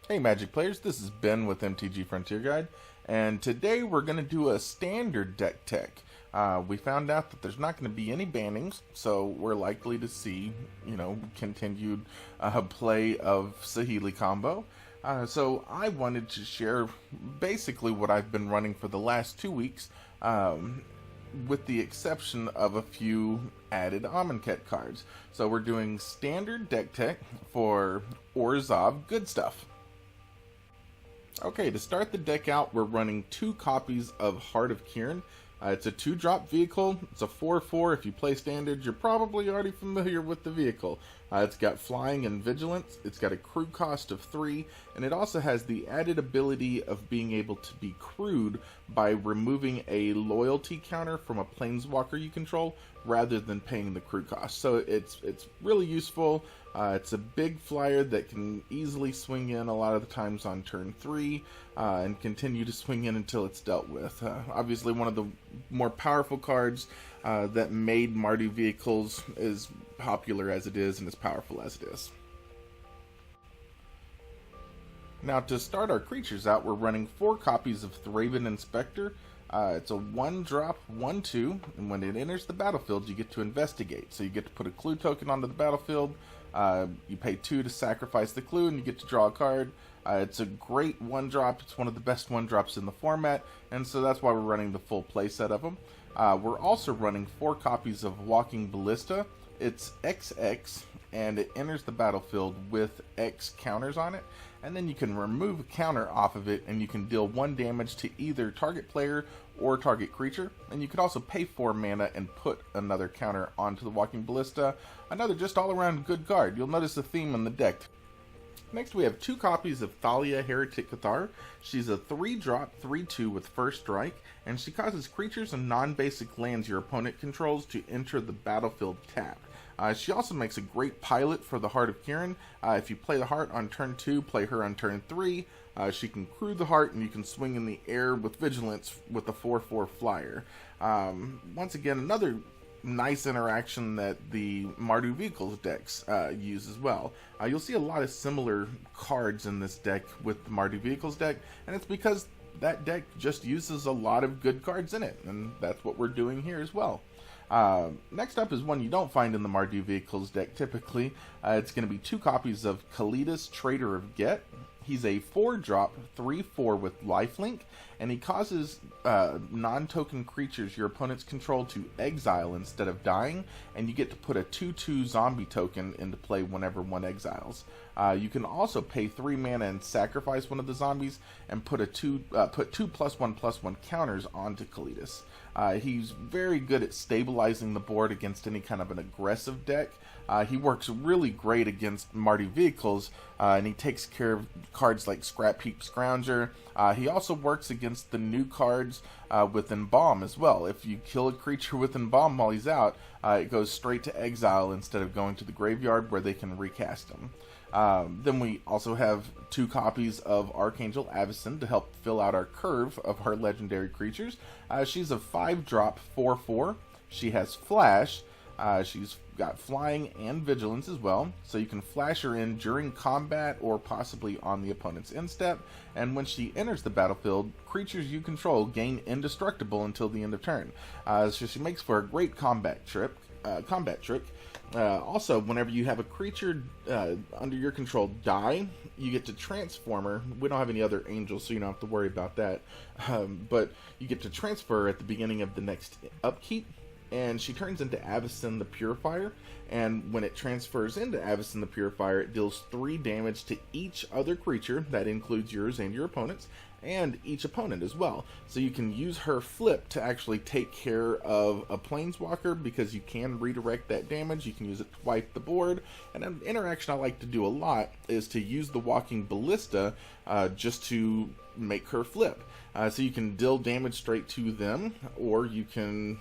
Hey Magic players, this is Ben with MTG Frontier Guide, and today we're going to do a standard deck tech. We found out that there's not going to be any bannings, so we're likely to see, continued play of Saheeli combo. So I wanted to share basically what I've been running for the last 2 weeks, with the exception of a few added Amonkhet cards. So we're doing standard deck tech for Orzhov good stuff. Okay, to start the deck out, we're running 2 copies of Heart of Kiran. It's a 2-drop vehicle. It's a 4/4. If you play standard, you're probably already familiar with the vehicle. It's got flying and vigilance. It's got a crew cost of 3, and it also has the added ability of being able to be crewed by removing a loyalty counter from a planeswalker you control rather than paying the crew cost. So it's really useful. It's a big flyer that can easily swing in a lot of the times on turn 3 and continue to swing in until it's dealt with. Obviously one of the more powerful cards that made Mardu vehicles as popular as it is and as powerful as it is. Now to start our creatures out, we're running 4 copies of Thraben Inspector. It's a 1-drop, 1/2, and when it enters the battlefield, you get to investigate. So you get to put a clue token onto the battlefield. You pay 2 to sacrifice the clue, and you get to draw a card. It's a great 1-drop. It's one of the best 1-drops in the format, and so that's why we're running the full playset of them. We're also running 4 copies of Walking Ballista. It's XX, and it enters the battlefield with X counters on it, and then you can remove a counter off of it, and you can deal 1 damage to either target player or target creature. And you can also pay 4 mana and put another counter onto the Walking Ballista. Another just all-around good card. You'll notice a theme in the deck. Next we have 2 copies of Thalia, Heretic, Cathar. She's a 3-drop, 3/2 with first strike, and she causes creatures and non-basic lands your opponent controls to enter the battlefield tapped. She also makes a great pilot for the Heart of Kiran. If you play the Heart on turn 2, play her on turn 3. She can crew the Heart, and you can swing in the air with Vigilance with the 4/4 flyer. Once again, another nice interaction that the Mardu Vehicles decks use as well. You'll see a lot of similar cards in this deck with the Mardu Vehicles deck, and it's because that deck just uses a lot of good cards in it, and that's what we're doing here as well. Next up is one you don't find in the Mardu Vehicles deck typically. It's going to be 2 copies of Kalitas, Traitor of Ghet. He's a 4-drop, 3/4 with lifelink, and he causes non-token creatures your opponents control to exile instead of dying, and you get to put a 2/2 zombie token into play whenever one exiles. You can also pay 3 mana and sacrifice one of the zombies and put 2 +1/+1 counters onto Kalitas. He's very good at stabilizing the board against any kind of an aggressive deck. He works really great against Mardu Vehicles, and he takes care of cards like Scrap Heap Scrounger. He also works against the new cards with Embalm as well. If you kill a creature with Embalm while he's out, it goes straight to exile instead of going to the graveyard where they can recast him. Then we also have 2 copies of Archangel Avacyn to help fill out our curve of our legendary creatures. She's a 5-drop, 4/4. She has Flash. She's got flying and vigilance as well, so you can flash her in during combat or possibly on the opponent's end step, and when she enters the battlefield, creatures you control gain indestructible until the end of turn. So she makes for a great combat trick. Also, whenever you have a creature under your control die, you get to transform her. We don't have any other angels, so you don't have to worry about that. But you get to transfer her at the beginning of the next upkeep, and she turns into Avacyn the Purifier, and when it transfers into Avacyn the Purifier, it deals 3 damage to each other creature, that includes yours and your opponent's, and each opponent as well. So you can use her flip to actually take care of a planeswalker, because you can redirect that damage. You can use it to wipe the board, and an interaction I like to do a lot is to use the Walking Ballista just to make her flip. So you can deal damage straight to them, or you can,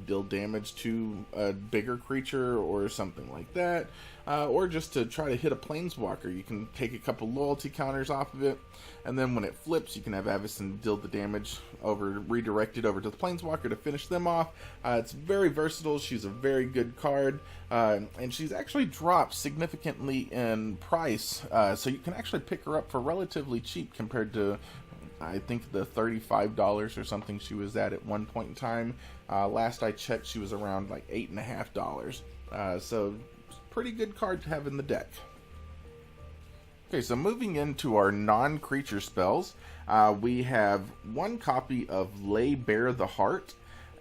deal damage to a bigger creature or something like that. or just to try to hit a Planeswalker. You can take a couple loyalty counters off of it, and then when it flips, you can have Avacyn deal the damage redirected over to the Planeswalker to finish them off. It's very versatile. She's a very good card, and she's actually dropped significantly in price, so you can actually pick her up for relatively cheap compared to, I think, the $35 or something she was at one point in time. Last I checked, she was around like $8.50. So pretty good card to have in the deck. Okay, so moving into our non-creature spells, we have one copy of Lay Bare the Heart.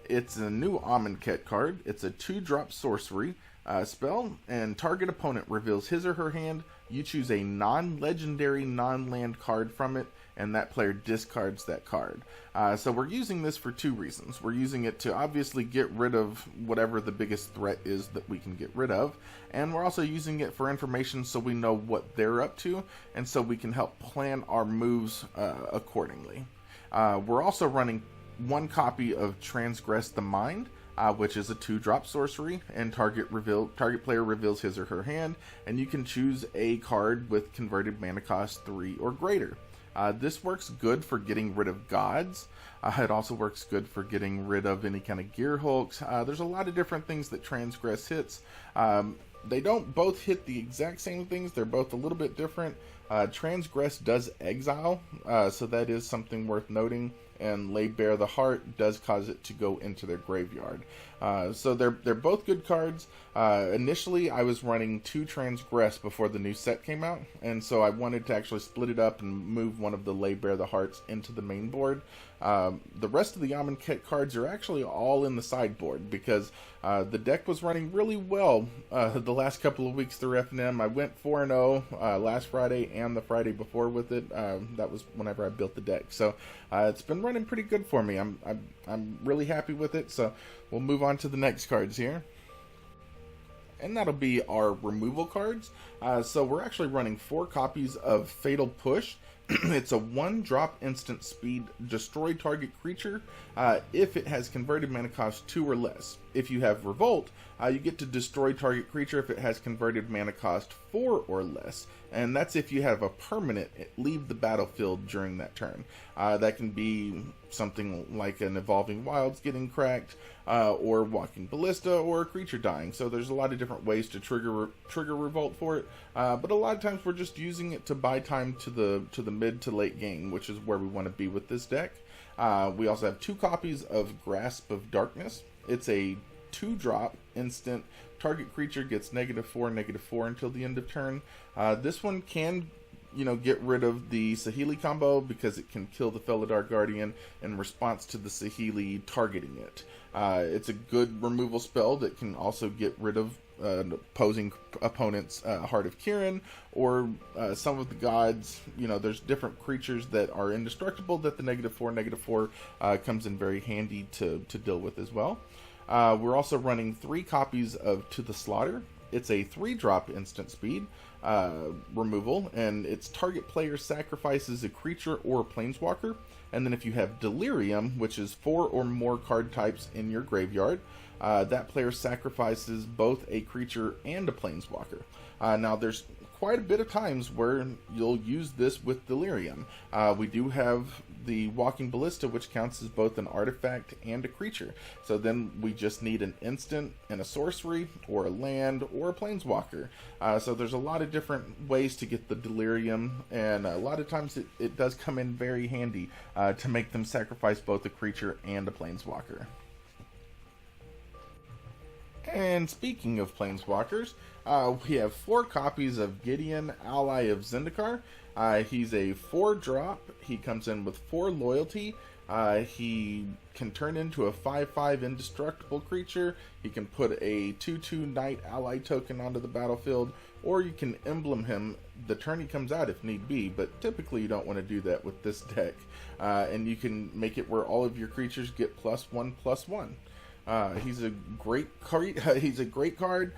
It's a new Amonkhet card. It's a 2-drop sorcery spell, and target opponent reveals his or her hand. You choose a non-legendary, non-land card from it, and that player discards that card. So we're using this for two reasons. We're using it to obviously get rid of whatever the biggest threat is that we can get rid of, and we're also using it for information so we know what they're up to, and so we can help plan our moves accordingly. We're also running one copy of Transgress the Mind, which is a 2-drop sorcery, and target player reveals his or her hand, and you can choose a card with converted mana cost 3 or greater. This works good for getting rid of gods. It also works good for getting rid of any kind of gear hulks. There's a lot of different things that Transgress hits. They don't both hit the exact same things. They're both a little bit different. Transgress does exile, so that is something worth noting. And Lay Bare the Heart does cause it to go into their graveyard. So they're both good cards. Initially, I was running 2 Transgress before the new set came out, and so I wanted to actually split it up and move one of the Lay Bare the Hearts into the main board. The rest of the Amonkhet cards are actually all in the sideboard because the deck was running really well the last couple of weeks through FNM. I went 4-0 last Friday and the Friday before with it. That was whenever I built the deck. So it's been running pretty good for me. I'm really happy with it. So we'll move on to the next cards here. And that'll be our removal cards. So we're actually running 4 copies of Fatal Push. It's a 1-drop instant speed, destroy target creature if it has converted mana cost 2 or less. If you have Revolt, you get to destroy target creature if it has converted mana cost 4 or less. And that's if you have a permanent leave the battlefield during that turn. That can be something like an Evolving Wilds getting cracked, or Walking Ballista, or a creature dying. So there's a lot of different ways to trigger Revolt for it. But a lot of times we're just using it to buy time to the mid to late game, which is where we want to be with this deck. We also have 2 copies of Grasp of Darkness. It's a 2-drop instant. Target creature gets -4/-4 until the end of turn. This one can, get rid of the Saheeli combo because it can kill the Felidar Guardian in response to the Saheeli targeting it. It's a good removal spell that can also get rid of opposing opponent's Heart of Kiran, or some of the gods. There's different creatures that are indestructible that the -4/-4 comes in very handy to deal with as well. We're also running 3 copies of To the Slaughter. It's a 3-drop instant speed removal, and its target player sacrifices a creature or a planeswalker. And then if you have Delirium, which is 4 or more card types in your graveyard, that player sacrifices both a creature and a planeswalker. Now there's quite a bit of times where you'll use this with Delirium. We do have the Walking Ballista, which counts as both an artifact and a creature. So then we just need an instant and a sorcery, or a land, or a planeswalker. So there's a lot of different ways to get the Delirium, and a lot of times it does come in very handy to make them sacrifice both a creature and a planeswalker. And speaking of planeswalkers, we have 4 copies of Gideon, Ally of Zendikar. He's a 4-drop. He comes in with 4 loyalty. He can turn into a 5/5 indestructible creature. He can put a 2/2 Knight ally token onto the battlefield, or you can emblem him the turn he comes out if need be, but typically you don't want to do that with this deck. And you can make it where all of your creatures get +1/+1. He's a great card. He's a great card,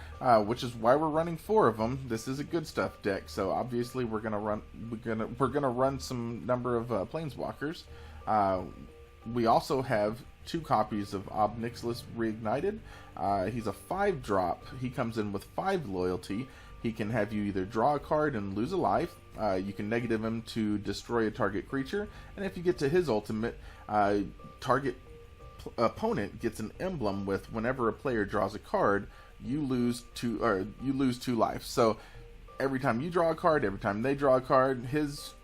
which is why we're running 4 of them. This is a good stuff deck, so obviously we're gonna run some number of planeswalkers. We also have 2 copies of Ob Nixilis Reignited. He's a 5-drop. He comes in with 5 loyalty. he can have you either draw a card and lose a life, you can negative him to destroy a target creature, and if you get to his ultimate, target opponent gets an emblem with whenever a player draws a card, you lose 2 life. So every time you draw a card, every time they draw a card, his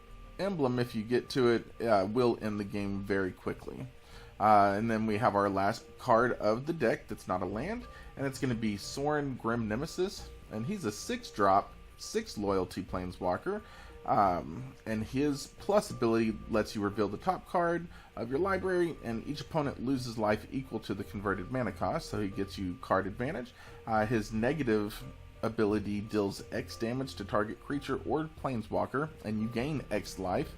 emblem, if you get to it, will end the game very quickly. And then we have our last card of the deck that's not a land, and it's going to be Sorin Grim Nemesis, and he's a 6-drop, 6 loyalty planeswalker, and his plus ability lets you reveal the top card of your library, and each opponent loses life equal to the converted mana cost, so he gets you card advantage. His negative ability deals X damage to target creature or planeswalker, and you gain X life,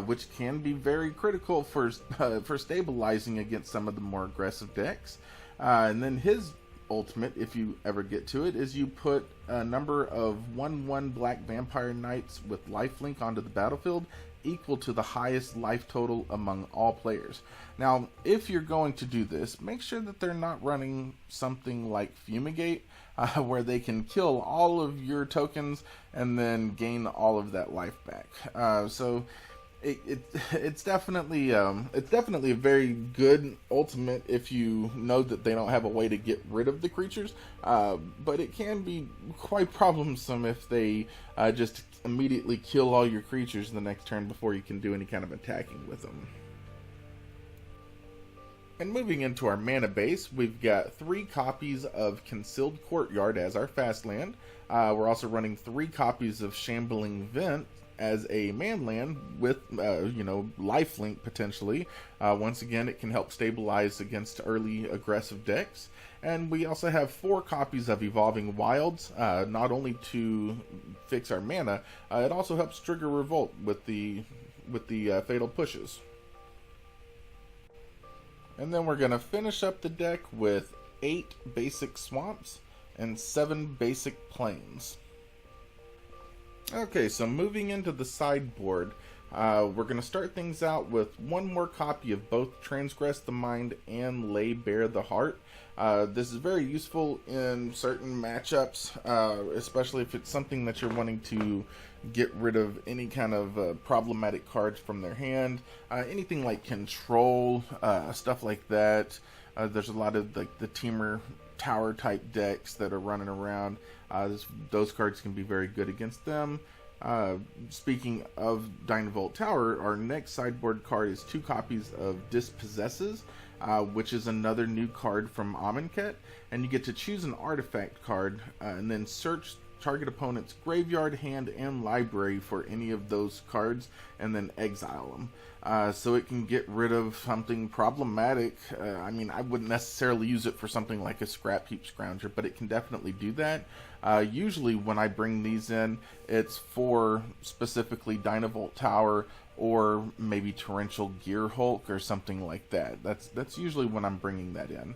which can be very critical for stabilizing against some of the more aggressive decks. And then his ultimate, if you ever get to it, is you put a number of 1/1 black vampire knights with lifelink onto the battlefield equal to the highest life total among all players. Now, if you're going to do this, make sure that they're not running something like Fumigate, where they can kill all of your tokens and then gain all of that life back. So it's definitely a very good ultimate if you know that they don't have a way to get rid of the creatures, but it can be quite problemsome if they just immediately kill all your creatures the next turn before you can do any kind of attacking with them. And moving into our mana base, we've got 3 copies of Concealed Courtyard as our fast land. We're also running 3 copies of Shambling Vent as a man land with, lifelink potentially. Once again, it can help stabilize against early aggressive decks. And we also have 4 copies of Evolving Wilds, not only to fix our mana, it also helps trigger Revolt with the Fatal Pushes. And then we're going to finish up the deck with 8 basic swamps and 7 basic plains. Okay, so moving into the sideboard, we're going to start things out with 1 more copy of both Transgress the Mind and Lay Bare the Heart. This is very useful in certain matchups, especially if it's something that you're wanting to get rid of any kind of problematic cards from their hand. Anything like control, stuff like that. There's a lot of like the Teamer tower type decks that are running around. Those cards can be very good against them. Speaking of Dynavolt Tower, our next sideboard card is 2 copies of Dispossesses, which is another new card from Amonkhet, and you get to choose an artifact card and then search target opponent's graveyard, hand, and library for any of those cards, and then exile them. So it can get rid of something problematic. I mean, I wouldn't necessarily use it for something like a Scrap Heap Scrounger, but it can definitely do that. Usually when I bring these in, it's for specifically Dynavolt Tower or maybe Torrential Gear Hulk or something like that. That's usually when I'm bringing that in.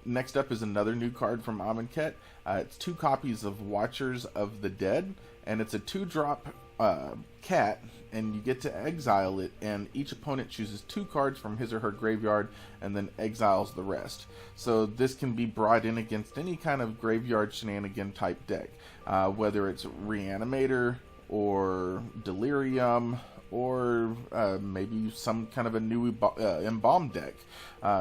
Next up is another new card from Amonkhet. It's 2 copies of Watchers of the Dead, and it's a 2-drop cat, and you get to exile it, and each opponent chooses 2 cards from his or her graveyard and then exiles the rest. So this can be brought in against any kind of graveyard shenanigan type deck, whether it's Reanimator or Delirium or maybe some kind of a new Embalm deck.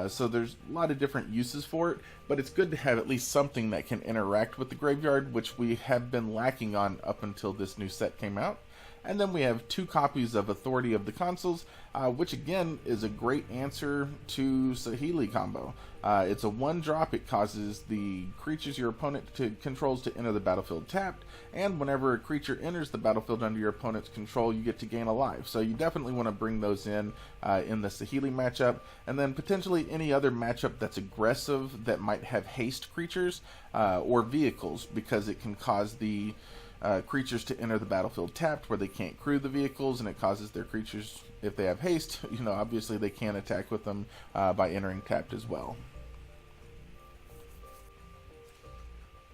So there's a lot of different uses for it, but it's good to have at least something that can interact with the graveyard, which we have been lacking on up until this new set came out. And then we have 2 copies of Authority of the Consuls, which again is a great answer to Saheeli combo. It's a 1-drop. It causes the creatures your opponent controls to enter the battlefield tapped, and whenever a creature enters the battlefield under your opponent's control, you get to gain a life. So you definitely want to bring those in the Saheeli matchup, and then potentially any other matchup that's aggressive that might have haste creatures or vehicles, because it can cause the creatures to enter the battlefield tapped where they can't crew the vehicles, and it causes their creatures, if they have haste, obviously they can attack with them by entering tapped as well.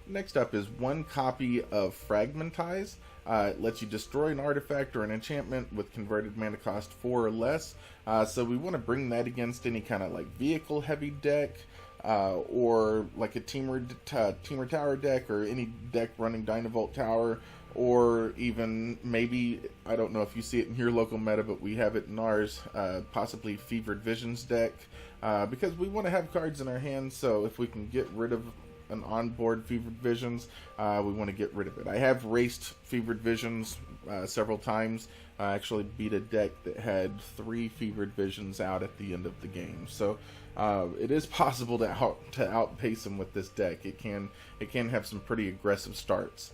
Next up is 1 copy of Fragmentize. It lets you destroy an artifact or an enchantment with converted mana cost 4 or less. So we want to bring that against any kind of like vehicle heavy deck. or like a Temur Tower deck, or any deck running Dynavolt Tower, or even maybe, I don't know if you see it in your local meta, but we have it in ours, possibly Fevered Visions deck, because we want to have cards in our hands, so if we can get rid of an onboard Fevered Visions, we want to get rid of it. I have raced Fevered Visions several times. I actually beat a deck that had 3 Fevered Visions out at the end of the game, so it is possible to outpace him with this deck. It can have some pretty aggressive starts.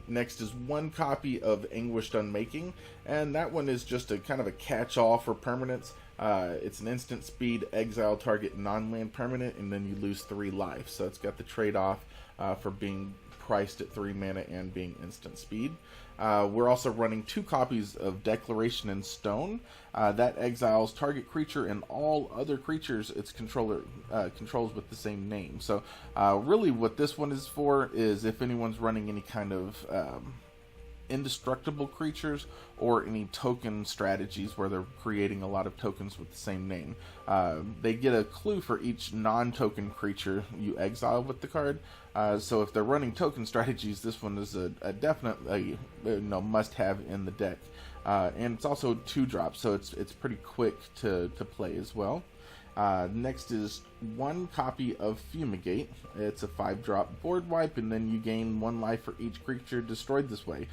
Next is 1 copy of Anguished Unmaking, and that one is just a kind of a catch-all for permanents. It's an instant speed, exile target non-land permanent, and then you lose 3 life. So it's got the trade-off for being priced at 3 mana and being instant speed. We're also running 2 copies of Declaration in Stone. That exiles target creature and all other creatures its controller controls with the same name. So really what this one is for is if anyone's running any kind of indestructible creatures or any token strategies where they're creating a lot of tokens with the same name. They get a clue for each non-token creature you exile with the card. So if they're running token strategies, this one is a definite must-have in the deck. And it's also 2-drop, so it's pretty quick to play as well. Next is 1 copy of Fumigate. It's a 5-drop board wipe, and then you gain 1 life for each creature destroyed this way.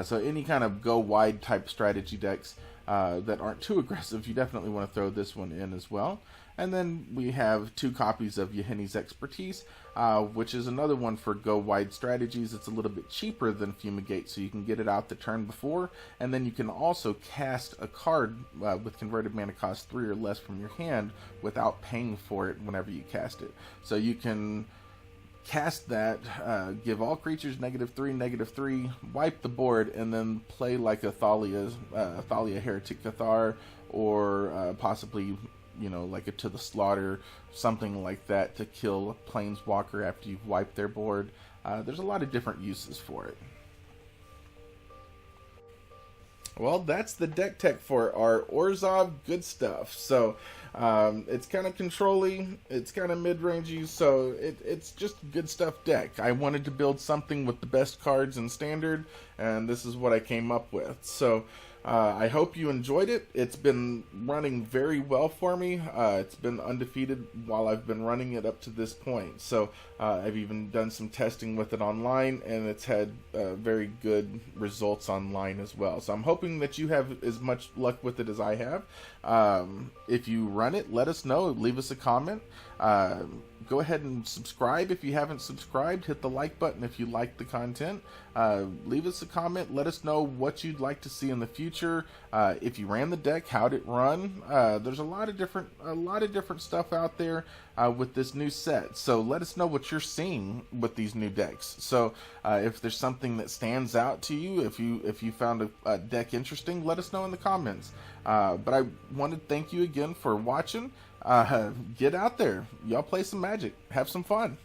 So any kind of go wide type strategy decks that aren't too aggressive, you definitely want to throw this one in as well. And then we have 2 copies of Yahenni's Expertise, which is another one for go wide strategies. It's a little bit cheaper than Fumigate, so you can get it out the turn before, and then you can also cast a card with converted mana cost 3 or less from your hand without paying for it whenever you cast it. So you can cast that, give all creatures -3/-3, wipe the board, and then play like a Thalia Heretic Cathar, or possibly, like a To the Slaughter, something like that, to kill a Planeswalker after you've wiped their board. There's a lot of different uses for it. Well, that's the deck tech for our Orzhov good stuff. So it's kind of control-y, it's kind of mid-rangey, so it's just good stuff deck. I wanted to build something with the best cards in Standard, and this is what I came up with. So I hope you enjoyed it. It's been running very well for me. It's been undefeated while I've been running it up to this point. So I've even done some testing with it online, and it's had very good results online as well. So I'm hoping that you have as much luck with it as I have. If you run it, let us know. Leave us a comment. Go ahead and subscribe if you haven't subscribed. Hit the like button if you like the content. Leave us a comment. Let us know what you'd like to see in the future. If you ran the deck, how'd it run? There's a lot of different stuff out there with this new set. So let us know what you're seeing with these new decks. So if there's something that stands out to you, if you found a deck interesting, let us know in the comments. But I want to thank you again for watching. Get out there. Y'all play some Magic. Have some fun.